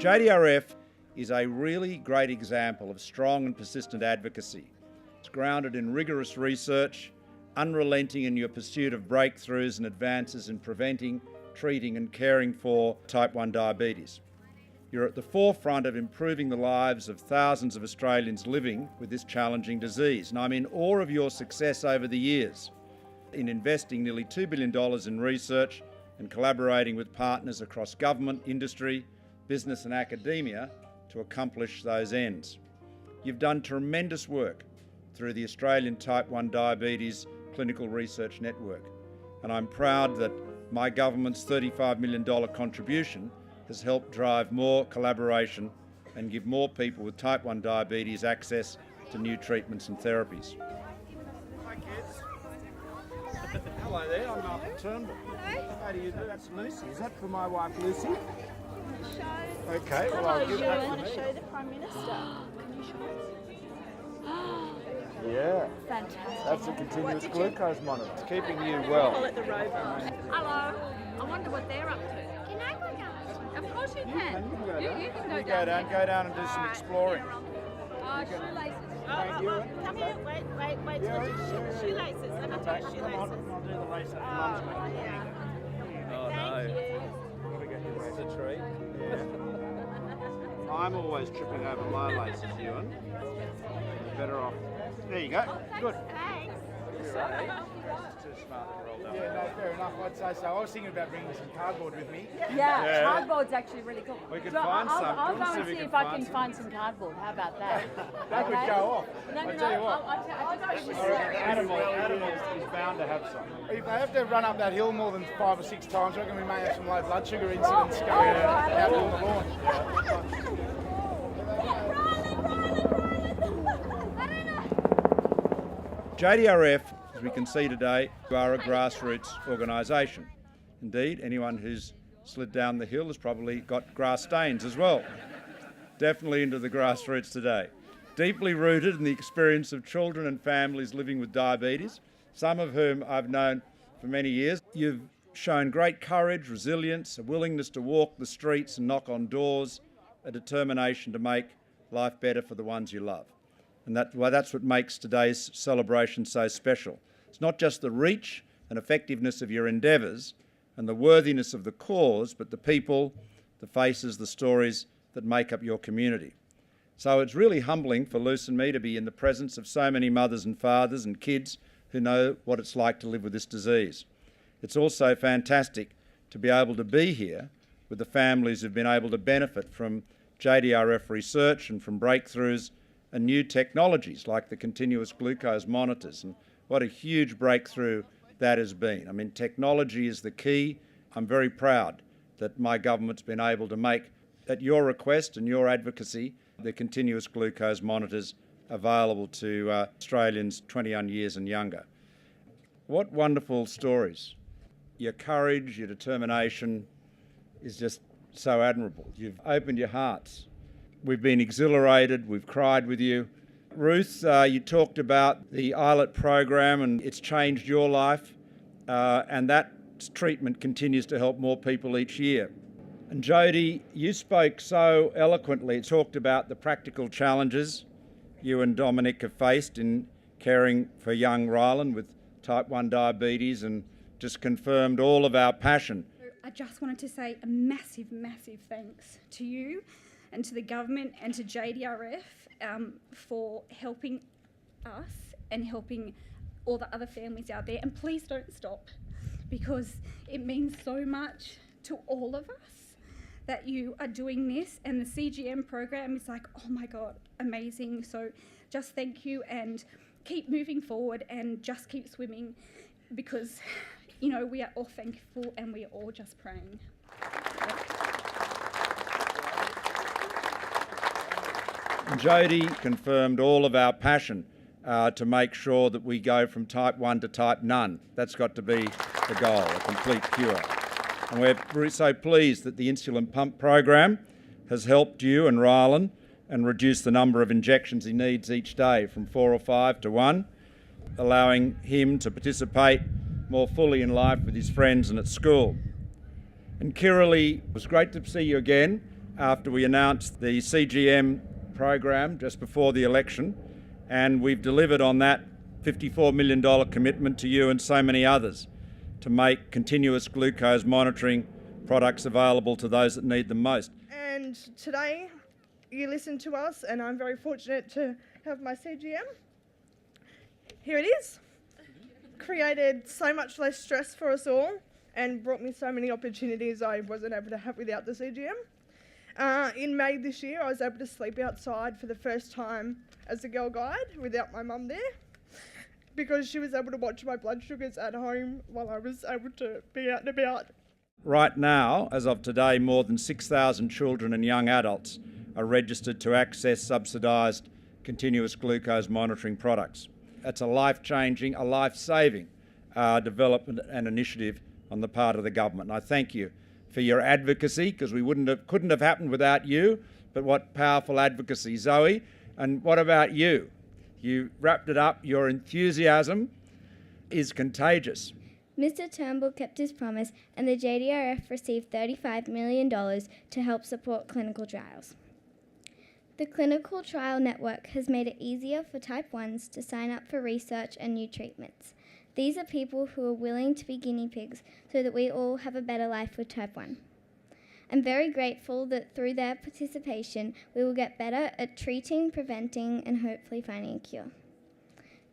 JDRF is a really great example of strong and persistent advocacy. It's grounded in rigorous research, unrelenting in your pursuit of breakthroughs and advances in preventing, treating and caring for type 1 diabetes. You're at the forefront of improving the lives of thousands of Australians living with this challenging disease, and I'm in awe of your success over the years in investing nearly $2 billion in research and collaborating with partners across government, industry, business and academia to accomplish those ends. You've done tremendous work through the Australian Type 1 Diabetes Clinical Research Network, and I'm proud that my government's $35 million contribution has helped drive more collaboration and give more people with type 1 diabetes access to new treatments and therapies. Hi kids. Hello there, I'm Malcolm Turnbull. Hello. How do you do? That's Lucy. Is that for my wife Lucy? Show. Okay, well I'll give that I to want to me. show the Prime Minister. Can you show us? Yeah, Fantastic. that's a continuous glucose monitor. It's keeping you well. Call it the robot. Hello. I wonder what they're up to. Can I go down? Of course you can. You can go down. You can You go down and do some exploring. Oh, shoelaces. Thank you. Come here, wait. Shoelaces, let me Come take back, come on, shoelaces. I'll do the lace up. Mum's making me. Thank you. It's a treat. Yeah. I'm always tripping over my laces, Ewan. You're better off. There you go. Good. Thanks. It's too smart to roll down. Yeah, no, fair enough. I'd say so. I was thinking about bringing some cardboard with me. Yeah, Yeah. cardboard's actually really cool. We could So find some. I'll Do you go want to and see see if if we I can can find find some cardboard. How about that? That would Okay. go off. No, I'll tell you what. Adam is bound to have some. If they have to run up that hill more than 5 or 6 times, I reckon we may have some low blood sugar incidents going out on the lawn. JDRF, as we can see today, are a grassroots organisation. Indeed, anyone who's slid down the hill has probably got grass stains as well. Definitely into the grassroots today. Deeply rooted in the experience of children and families living with diabetes, some of whom I've known for many years. You've shown great courage, resilience, a willingness to walk the streets and knock on doors, a determination to make life better for the ones you love. And that's what makes today's celebration so special. It's not just the reach and effectiveness of your endeavours and the worthiness of the cause, but the people, the faces, the stories that make up your community. So it's really humbling for Luce and me to be in the presence of so many mothers and fathers and kids who know what it's like to live with this disease. It's also fantastic to be able to be here with the families who've been able to benefit from JDRF research and from breakthroughs and new technologies like the continuous glucose monitors, and what a huge breakthrough that has been. I mean, technology is the key. I'm very proud that my government's been able to make, at your request and your advocacy, the continuous glucose monitors available to Australians 21 years and younger. What wonderful stories. Your courage, your determination is just so admirable. You've opened your hearts. We've been exhilarated, we've cried with you. Ruth, you talked about the ILET program and it's changed your life, and that treatment continues to help more people each year. And Jodie, you spoke so eloquently, talked about the practical challenges you and Dominic have faced in caring for young Rylan with type 1 diabetes, and just confirmed all of our passion. I just wanted to say a massive, massive thanks to you and to the government and to JDRF for helping us and helping all the other families out there. And please don't stop, because it means so much to all of us that you are doing this, and the CGM program is like, oh my God, amazing. So just thank you, and keep moving forward and just keep swimming, because, you know, we are all thankful and we are all just praying. Jodie confirmed all of our passion to make sure that we go from type 1 to type none. That's got to be the goal, a complete cure. And we're so pleased that the insulin pump program has helped you and Rylan and reduced the number of injections he needs each day from 4 or 5 to 1, allowing him to participate more fully in life with his friends and at school. And Kirribilli, it was great to see you again. after we announced the CGM program just before the election, and we've delivered on that $54 million commitment to you and so many others to make continuous glucose monitoring products available to those that need them most. And today you listened to us, and I'm very fortunate to have my CGM. Here it is. Created so much less stress for us all and brought me so many opportunities I wasn't able to have without the CGM. In May this year, I was able to sleep outside for the first time as a Girl Guide without my mum there, because she was able to watch my blood sugars at home while I was able to be out and about. Right now, as of today, more than 6,000 children and young adults are registered to access subsidised continuous glucose monitoring products. It's a life-changing, a life-saving development and initiative on the part of the government. And I thank you for your advocacy, because we couldn't have happened without you. But what powerful advocacy, Zoe. And what about you? You wrapped it up. Your enthusiasm is contagious. Mr Turnbull kept his promise, and the JDRF received $35 million to help support clinical trials. The Clinical Trial Network has made it easier for Type 1s to sign up for research and new treatments. These are people who are willing to be guinea pigs so that we all have a better life with Type 1. I'm very grateful that through their participation, we will get better at treating, preventing, and hopefully finding a cure.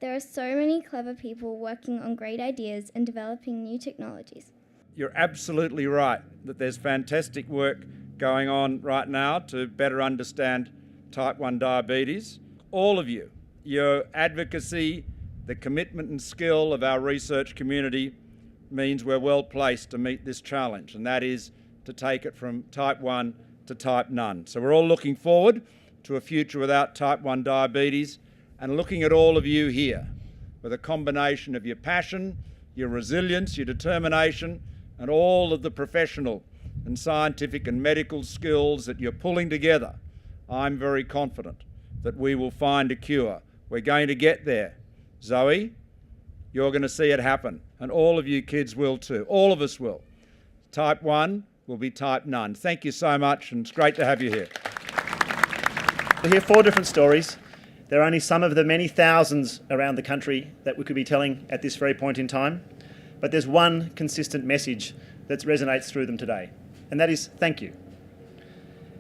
There are so many clever people working on great ideas and developing new technologies. You're absolutely right that there's fantastic work going on right now to better understand Type 1 diabetes. All of you, your advocacy, the commitment and skill of our research community means we're well placed to meet this challenge, and that is to take it from Type 1 to Type none. So we're all looking forward to a future without Type 1 diabetes, and looking at all of you here with a combination of your passion, your resilience, your determination, and all of the professional and scientific and medical skills that you're pulling together. I'm very confident that we will find a cure. We're going to get there. Zoe, you're going to see it happen, and all of you kids will too. All of us will. Type 1 will be Type none. Thank you so much, and it's great to have you here. We hear 4 different stories. There are only some of the many thousands around the country that we could be telling at this very point in time, but there's one consistent message that resonates through them today, and that is thank you.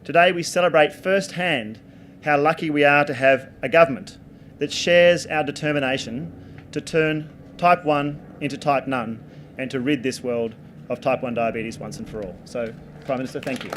Today we celebrate firsthand how lucky we are to have a government that shares our determination to turn Type 1 into Type none and to rid this world of Type 1 diabetes once and for all. So, Prime Minister, thank you.